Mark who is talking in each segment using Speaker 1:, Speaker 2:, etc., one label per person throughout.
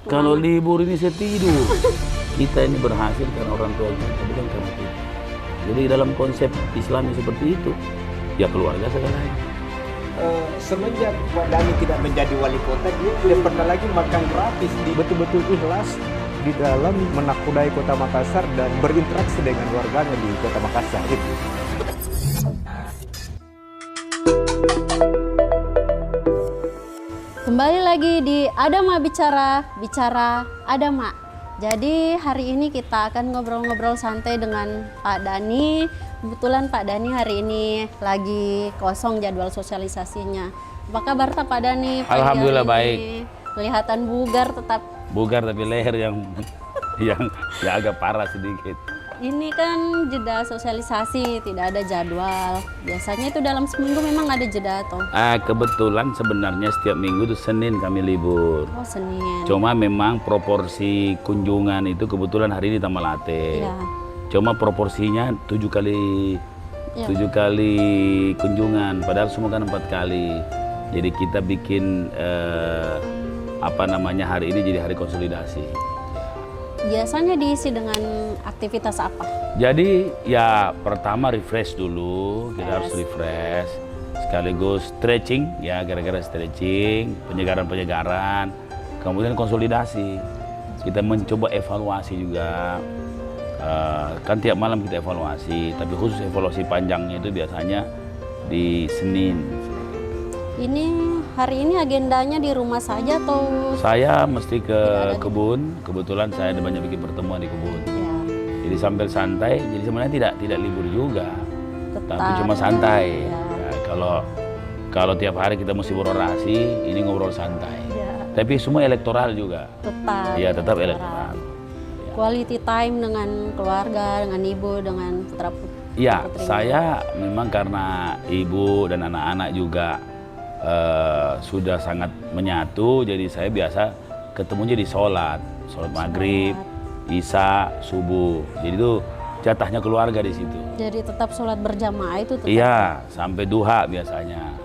Speaker 1: Kalau libur ini saya tidur. Kita ini berhasil karena orang tua kita, bukan karena kita. Jadi dalam konsep Islam seperti itu, ya keluarga segalanya.
Speaker 2: Semenjak Pak Dhani tidak menjadi wali kota, dia tidak pernah lagi makan gratis. Betul-betul ikhlas di dalam menakudai kota Makassar dan berinteraksi dengan warganya di kota Makassar.
Speaker 3: Kembali lagi di Adama Bicara Adama. Jadi hari ini kita akan ngobrol-ngobrol santai dengan Pak Dhani. Kebetulan Pak Dhani hari ini lagi kosong jadwal sosialisasinya. Apa kabar Pak Dhani?
Speaker 1: Alhamdulillah baik.
Speaker 3: Kelihatan bugar tetap.
Speaker 1: Bugar tapi leher yang agak parah sedikit.
Speaker 3: Ini kan jeda sosialisasi, tidak ada jadwal. Biasanya itu dalam seminggu memang ada jeda toh?
Speaker 1: Kebetulan sebenarnya setiap minggu itu Senin kami libur.
Speaker 3: Oh Senin.
Speaker 1: Cuma memang proporsi kunjungan itu kebetulan hari ini Tamalate.
Speaker 3: Ya.
Speaker 1: Cuma proporsinya 7 kali
Speaker 3: Ya.
Speaker 1: 7 kali kunjungan, padahal semua kan 4 kali. Jadi kita bikin hari ini jadi hari konsolidasi.
Speaker 3: Biasanya diisi dengan aktivitas apa?
Speaker 1: Jadi ya pertama refresh dulu, kita harus refresh. Sekaligus stretching, ya gara-gara stretching, penyegaran-penyegaran. Kemudian konsolidasi. Kita mencoba evaluasi juga. Kan tiap malam kita evaluasi, tapi khusus evaluasi panjangnya itu biasanya di Senin.
Speaker 3: Ini hari ini agendanya di rumah saja atau?
Speaker 1: Saya mesti ke kebun, kebetulan saya ada banyak bikin pertemuan di kebun.
Speaker 3: Ya,
Speaker 1: Jadi sambil santai, jadi sebenarnya tidak libur juga, tapi
Speaker 3: tetap.
Speaker 1: cuma santai.
Speaker 3: Ya.
Speaker 1: Ya, kalau tiap hari kita mesti berorasi, ini ngobrol santai.
Speaker 3: Ya,
Speaker 1: Tapi semua elektoral juga.
Speaker 3: tetap.
Speaker 1: Iya tetap elektoral.
Speaker 3: Quality time dengan keluarga, dengan ibu, dengan putra putri.
Speaker 1: Iya, saya memang karena ibu dan anak-anak juga sudah sangat menyatu, jadi saya biasa ketemunya di sholat maghrib, isya, subuh. Jadi itu jatahnya keluarga di situ.
Speaker 3: Jadi tetap sholat berjamaah itu tetap.
Speaker 1: Iya, sampai duha biasanya.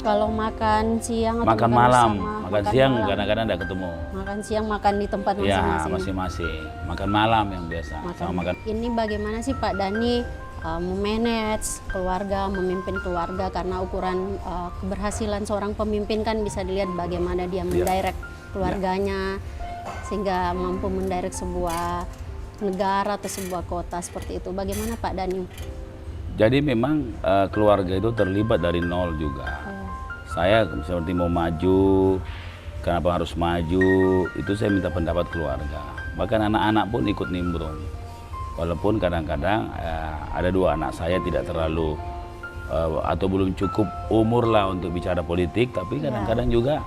Speaker 3: Kalau makan siang atau
Speaker 1: Makan malam,
Speaker 3: bersama,
Speaker 1: makan siang
Speaker 3: malam.
Speaker 1: kadang-kadang tidak ketemu.
Speaker 3: Makan siang makan di tempat
Speaker 1: Iya,
Speaker 3: masing-masing.
Speaker 1: masing-masing. Makan malam yang biasa. Sama makan.
Speaker 3: Ini bagaimana sih Pak Dhani memanage keluarga, memimpin keluarga, karena ukuran keberhasilan seorang pemimpin kan bisa dilihat bagaimana dia mendirect keluarganya sehingga mampu mendirect sebuah negara atau sebuah kota seperti itu. Bagaimana Pak Dhani?
Speaker 1: Jadi memang keluarga itu terlibat dari nol juga. Saya seperti mau maju, kenapa harus maju, itu saya minta pendapat keluarga. Bahkan anak-anak pun ikut nimbrung. Walaupun kadang-kadang ada 2 anak saya tidak terlalu atau belum cukup umur lah untuk bicara politik, tapi kadang-kadang juga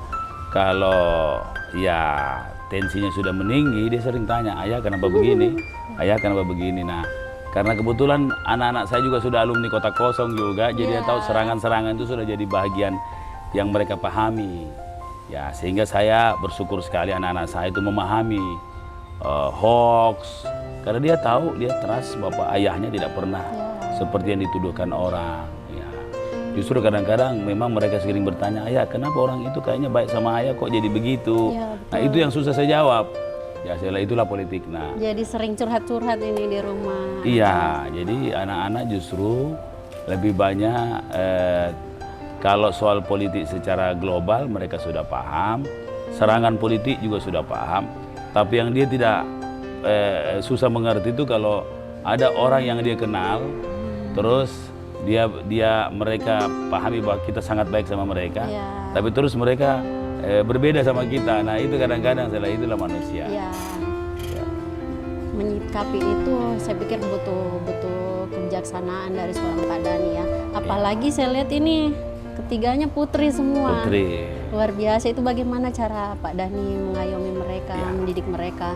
Speaker 1: kalau ya tensinya sudah meninggi, dia sering tanya, ayah kenapa begini, ayah kenapa begini. Nah, karena kebetulan anak-anak saya juga sudah alumni Kota Kosong juga, jadi dia tahu serangan-serangan itu sudah jadi bagian yang mereka pahami. Ya, sehingga saya bersyukur sekali anak-anak saya itu memahami hoax, karena dia tahu, dia trust bapak ayahnya tidak pernah seperti yang dituduhkan orang. Ya. Justru kadang-kadang memang mereka sering bertanya, ayah kenapa orang itu kayaknya baik sama ayah kok jadi begitu.
Speaker 3: Ya,
Speaker 1: Nah itu yang susah saya jawab. Ya itulah politik. Nah,
Speaker 3: Jadi sering curhat-curhat ini di rumah.
Speaker 1: iya, jadi anak-anak justru lebih banyak kalau soal politik secara global mereka sudah paham, serangan politik juga sudah paham, tapi yang dia tidak susah mengerti itu kalau ada orang yang dia kenal, terus mereka pahami bahwa kita sangat baik sama mereka, tapi terus mereka berbeda sama kita. Nah itu kadang-kadang itulah manusia.
Speaker 3: Ya. Menyikapi itu saya pikir butuh kebijaksanaan dari seorang Pak Dhani ya. Apalagi saya lihat ini ketiganya putri semua.
Speaker 1: Putri.
Speaker 3: Luar biasa. Itu bagaimana cara Pak Dhani mengayomi mereka, mendidik mereka?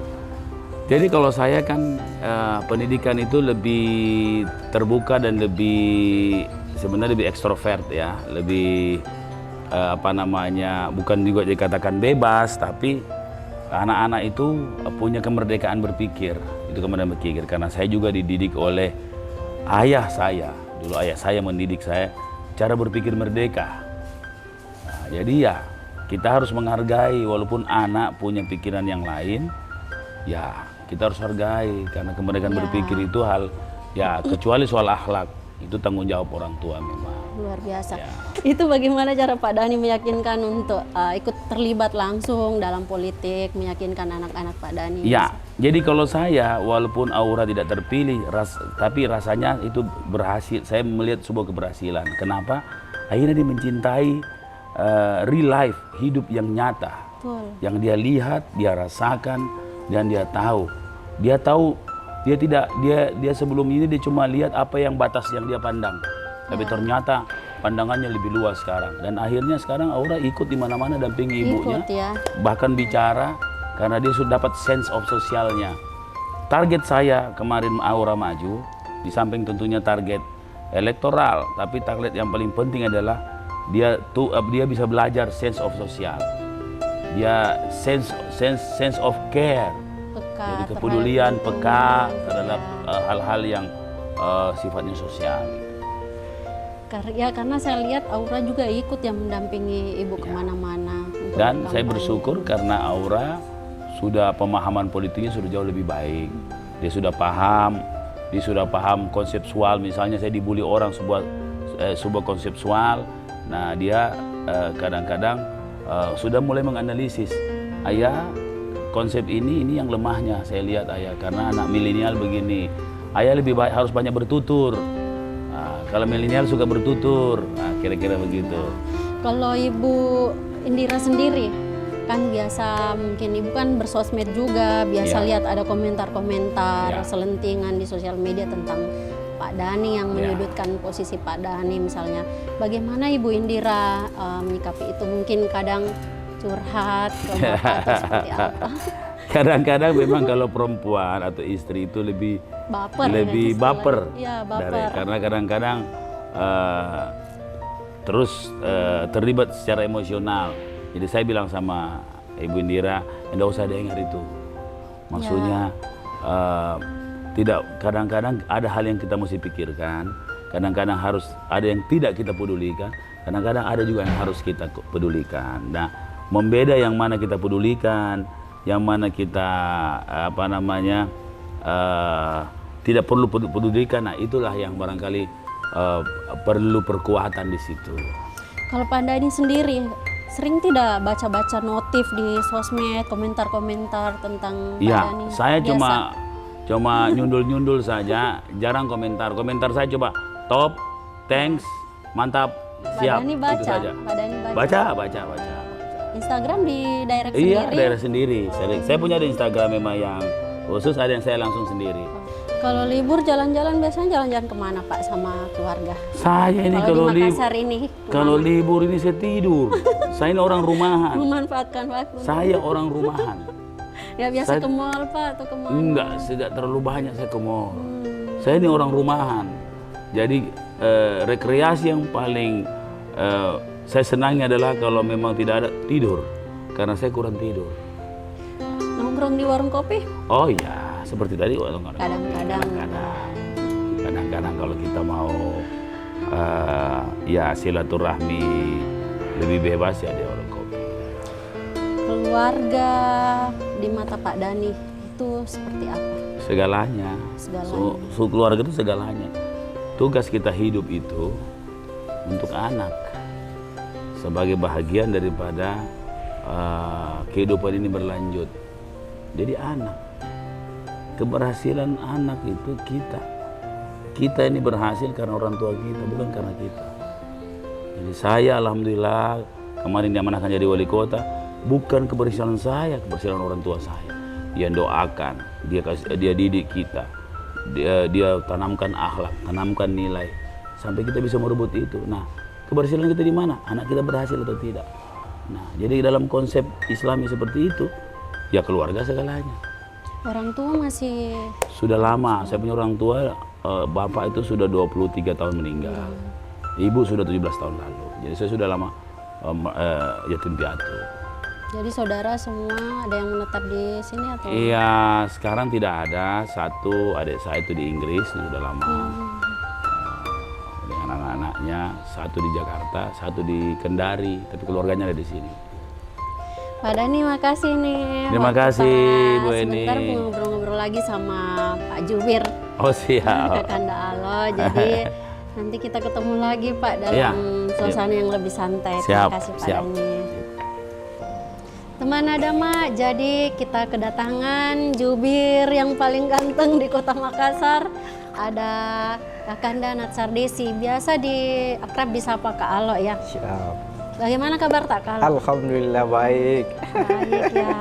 Speaker 1: Jadi kalau saya kan pendidikan itu lebih terbuka dan sebenarnya lebih ekstrovert ya, lebih bukan juga dikatakan bebas, tapi anak-anak itu punya kemerdekaan berpikir. Itu kemerdekaan berpikir karena saya juga dididik oleh ayah saya. Dulu ayah saya mendidik saya cara berpikir merdeka. Nah, jadi ya kita harus menghargai walaupun anak punya pikiran yang lain, ya kita harus hargai karena kemerdekaan berpikir itu hal ya kecuali soal akhlak itu tanggung jawab orang tua memang.
Speaker 3: Luar biasa.
Speaker 1: Ya.
Speaker 3: Itu bagaimana cara Pak Dhani meyakinkan untuk ikut terlibat langsung dalam politik, meyakinkan anak-anak Pak Dhani?
Speaker 1: Ya, jadi kalau saya walaupun Aura tidak terpilih, tapi rasanya itu berhasil. Saya melihat sebuah keberhasilan. Kenapa? Akhirnya dia mencintai real life, hidup yang nyata.
Speaker 3: Betul.
Speaker 1: Yang dia lihat, dia rasakan, dan dia tahu. Dia tahu, dia sebelum ini dia cuma lihat apa yang batas yang dia pandang. Tapi ternyata pandangannya lebih luas sekarang. Dan akhirnya sekarang Aura ikut di mana-mana dampingi ibunya.
Speaker 3: Ikut, ya.
Speaker 1: Bahkan bicara karena dia sudah dapat sense of sosialnya. Target saya kemarin Aura maju, di samping tentunya target elektoral, tapi target yang paling penting adalah dia bisa belajar sense of sosial. Dia sense of care.
Speaker 3: Peka,
Speaker 1: Jadi kepedulian, peka
Speaker 3: lingkungan,
Speaker 1: terhadap hal-hal yang sifatnya sosial.
Speaker 3: Karena saya lihat Aura juga ikut yang mendampingi ibu kemana-mana.
Speaker 1: Dan saya bersyukur karena Aura sudah pemahaman politiknya sudah jauh lebih baik. Dia sudah paham konseptual. Misalnya saya dibully orang sebuah konseptual. Nah dia kadang-kadang sudah mulai menganalisis. Ayah, konsep ini yang lemahnya saya lihat ayah karena anak milenial begini. Ayah lebih baik harus banyak bertutur. Kalau milenial suka bertutur, kira-kira begitu.
Speaker 3: Kalau Ibu Indira sendiri, kan biasa mungkin Ibu kan bersosmed juga, biasa lihat ada komentar-komentar selentingan di sosial media tentang Pak Dhani yang menyudutkan posisi Pak Dhani misalnya. Bagaimana Ibu Indira menyikapi itu? Mungkin kadang curhat ke Bapak atau seperti apa?
Speaker 1: Kadang-kadang memang kalau perempuan atau istri itu lebih baper,
Speaker 3: ya, baper.
Speaker 1: Karena kadang-kadang terus terlibat secara emosional. Jadi saya bilang sama Ibu Indira, enggak usah dengar itu. Maksudnya tidak, kadang-kadang ada hal yang kita mesti pikirkan, kadang-kadang harus ada yang tidak kita pedulikan, kadang-kadang ada juga yang harus kita pedulikan. Nah, membeda yang mana kita pedulikan, yang mana kita tidak perlu pedulikan, nah itulah yang barangkali perlu perkuatan di situ.
Speaker 3: Kalau Pak Dhani sendiri sering tidak baca-baca notif di sosmed, komentar-komentar tentang Pak Dhani?
Speaker 1: Ya, saya cuma nyundul-nyundul saja, jarang komentar. Komentar saya coba top, thanks, mantap, siap.
Speaker 3: Pak Dhani baca,
Speaker 1: itu saja.
Speaker 3: Pak Dhani baca.
Speaker 1: Baca.
Speaker 3: Instagram di direct sendiri?
Speaker 1: Iya, daerah sendiri. Saya punya di Instagram memang yang khusus, ada yang saya langsung sendiri.
Speaker 3: Kalau libur jalan-jalan biasanya jalan-jalan kemana Pak sama keluarga?
Speaker 1: Saya ini
Speaker 3: kalau di Makassar ini
Speaker 1: kalau libur ini saya tidur. Saya ini orang rumahan.
Speaker 3: Memanfaatkan waktu.
Speaker 1: Saya orang rumahan.
Speaker 3: Ya biasa ke mall Pak atau ke mall?
Speaker 1: Enggak, tidak terlalu banyak saya ke mall. Saya ini orang rumahan. Jadi rekreasi yang paling saya senangi adalah kalau memang tidak ada tidur, karena saya kurang tidur.
Speaker 3: Nongkrong di warung kopi?
Speaker 1: Oh iya, seperti tadi
Speaker 3: Kadang-kadang
Speaker 1: kalau kita mau ya silaturahmi lebih bebas ya di warung kopi.
Speaker 3: Keluarga di mata Pak Dhani itu seperti apa?
Speaker 1: Segalanya. Keluarga itu segalanya. Tugas kita hidup itu untuk anak, sebagai bahagian daripada kehidupan ini berlanjut. Jadi anak, keberhasilan anak itu kita ini berhasil karena orang tua kita, bukan karena kita. Jadi saya alhamdulillah kemarin diamanahkan jadi wali kota, bukan keberhasilan saya, keberhasilan orang tua saya. Dia doakan, dia didik kita, dia tanamkan akhlak, tanamkan nilai, sampai kita bisa merebut itu. Nah, keberhasilan kita di mana? Anak kita berhasil atau tidak? Nah, jadi dalam konsep Islami seperti itu, ya keluarga segalanya.
Speaker 3: Orang tua masih...
Speaker 1: Sudah lama, saya punya orang tua, bapak itu sudah 23 tahun meninggal. Ibu sudah 17 tahun lalu. Jadi saya sudah lama yatim piatu.
Speaker 3: Jadi saudara semua ada yang menetap di sini atau?
Speaker 1: Iya, sekarang tidak ada. Satu adik saya itu di Inggris, sudah lama. Dengan anak-anaknya, satu di Jakarta, satu di Kendari, tapi keluarganya ada di sini.
Speaker 3: Pak Dani, makasih nih.
Speaker 1: Terima
Speaker 3: Waktu
Speaker 1: kasih,
Speaker 3: pas.
Speaker 1: Bu Eni.
Speaker 3: Sebentar mau ngobrol-ngobrol lagi sama Pak Jubir,
Speaker 1: Oh siap.
Speaker 3: Kakanda Alo. Jadi nanti kita ketemu lagi Pak dalam
Speaker 1: Iya.
Speaker 3: suasana yang lebih santai.
Speaker 1: Siap,
Speaker 3: Terima kasih Pak
Speaker 1: siap.
Speaker 3: Dani. Teman Adama, jadi kita kedatangan jubir yang paling ganteng di Kota Makassar. Ada Kakanda Natsardesi, biasa akrab disapa Kak Alo ya.
Speaker 2: Siap.
Speaker 3: Bagaimana kabar Tak Kak Alo?
Speaker 2: Alhamdulillah baik.
Speaker 3: Baik ya.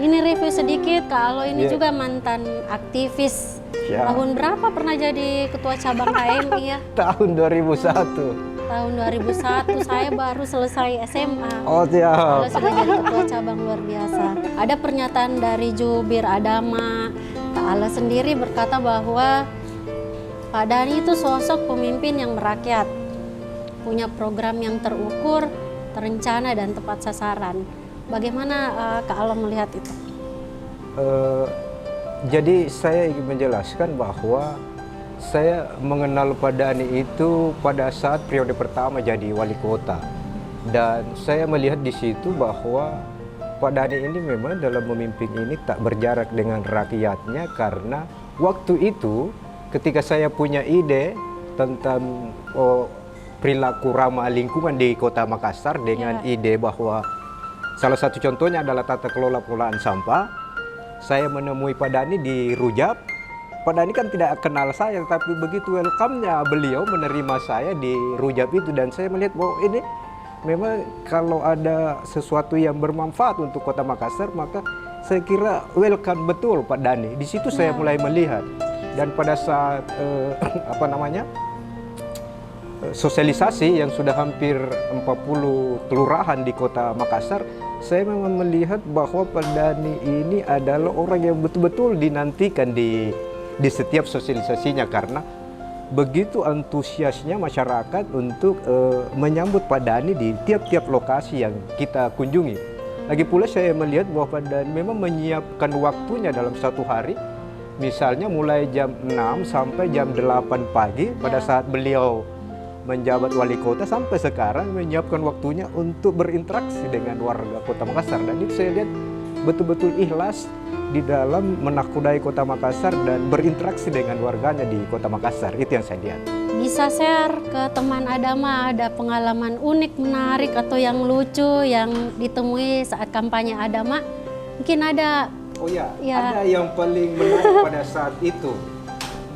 Speaker 3: Ini review sedikit, Kak Alo ini
Speaker 2: Iya.
Speaker 3: juga mantan aktivis.
Speaker 2: Siap.
Speaker 3: Tahun berapa pernah jadi ketua cabang KMI ya?
Speaker 2: Tahun 2001.
Speaker 3: Tahun 2001, saya baru selesai SMA.
Speaker 2: Oh
Speaker 3: Kalau
Speaker 2: siap.
Speaker 3: sudah jadi ketua cabang luar biasa. Ada pernyataan dari Jubir Adama, Kak Ala sendiri berkata bahwa Pak Dani itu sosok pemimpin yang merakyat, punya program yang terukur, terencana dan tepat sasaran. Bagaimana Kak Ala melihat itu?
Speaker 2: Jadi saya ingin menjelaskan bahwa saya mengenal Pak Dani itu pada saat periode pertama jadi wali kota. Dan saya melihat di situ bahwa Pak Dani ini memang dalam memimpin ini tak berjarak dengan rakyatnya, karena waktu itu ketika saya punya ide tentang perilaku ramah lingkungan di Kota Makassar dengan ide bahwa salah satu contohnya adalah tata kelola pengelolaan sampah, saya menemui Pak Dani di Rujab. Pak Dani kan tidak kenal saya, tapi begitu welcome-nya beliau menerima saya di Rujab itu, dan saya melihat bahwa ini memang kalau ada sesuatu yang bermanfaat untuk Kota Makassar, maka saya kira welcome betul Pak Dani. Di situ saya mulai melihat, dan pada saat sosialisasi yang sudah hampir 40 kelurahan di Kota Makassar, saya memang melihat bahwa Pak Dani ini adalah orang yang betul-betul dinantikan di setiap sosialisasinya, karena begitu antusiasnya masyarakat untuk menyambut Pak Dani di tiap-tiap lokasi yang kita kunjungi. Lagi pula saya melihat bahwa Pak Dani memang menyiapkan waktunya dalam satu hari, misalnya mulai jam 6 sampai jam 8 pagi pada saat beliau menjabat wali kota, sampai sekarang menyiapkan waktunya untuk berinteraksi dengan warga Kota Makassar. Dan itu saya lihat betul-betul ikhlas di dalam menakudai Kota Makassar dan berinteraksi dengan warganya di Kota Makassar. Itu yang saya lihat.
Speaker 3: Bisa share ke teman Adama, ada pengalaman unik, menarik atau yang lucu yang ditemui saat kampanye Adama? Mungkin ada.
Speaker 2: Oh ya,
Speaker 3: Ya.
Speaker 2: ada yang paling menarik pada saat itu.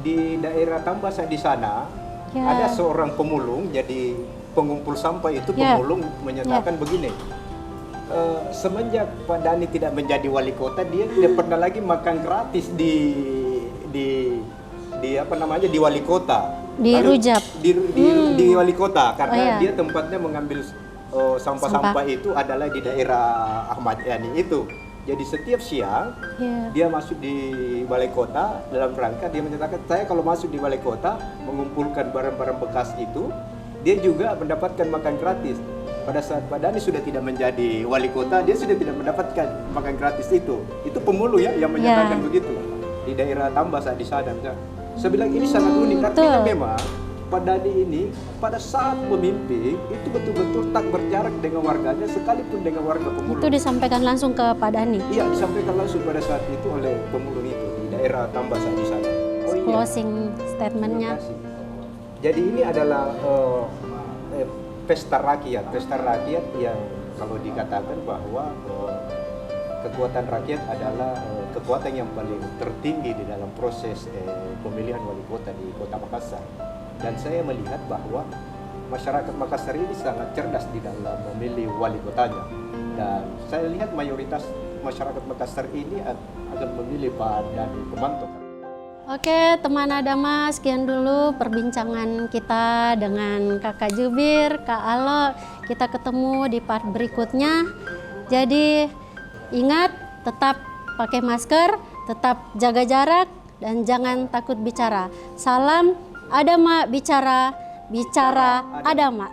Speaker 2: Di daerah Tambasa di sana, ada seorang pemulung, jadi pengumpul sampah itu pemulung menyatakan begini, semenjak Pak Dani tidak menjadi wali kota, dia tidak pernah lagi makan gratis di wali kota.
Speaker 3: Di Rujab.
Speaker 2: Di wali kota, karena dia tempatnya mengambil sampah-sampah itu adalah di daerah Ahmad Yani itu. Jadi setiap siang dia masuk di balai kota dalam rangka dia menyatakan, saya kalau masuk di balai kota mengumpulkan barang-barang bekas itu, dia juga mendapatkan makan gratis. Pada saat Pak Dani sudah tidak menjadi wali kota, dia sudah tidak mendapatkan makan gratis itu. Itu pemulung ya yang menyatakan begitu di daerah Tambasa di sana. Saya bilang ini sangat unik, artinya memang Pak Dani ini pada saat memimpin itu betul-betul tak berjarak dengan warganya, sekalipun dengan warga pemulung.
Speaker 3: Itu disampaikan langsung ke Pak Dani?
Speaker 2: Iya, disampaikan langsung pada saat itu oleh pemulung itu di daerah Tambasa di sana. Oh, iya.
Speaker 3: Closing statementnya.
Speaker 2: Jadi ini adalah pesta rakyat yang kalau dikatakan bahwa kekuatan rakyat adalah kekuatan yang paling tertinggi di dalam proses pemilihan wali kota di Kota Makassar. Dan saya melihat bahwa masyarakat Makassar ini sangat cerdas di dalam memilih wali kotanya. Dan saya lihat mayoritas masyarakat Makassar ini akan memilih Pak Dani Pomanto.
Speaker 3: Oke, teman Adama, sekian dulu perbincangan kita dengan Kakak Jubir, Kak Alo. Kita ketemu di part berikutnya. Jadi ingat, tetap pakai masker, tetap jaga jarak, dan jangan takut bicara. Salam Adama bicara, bicara Adama.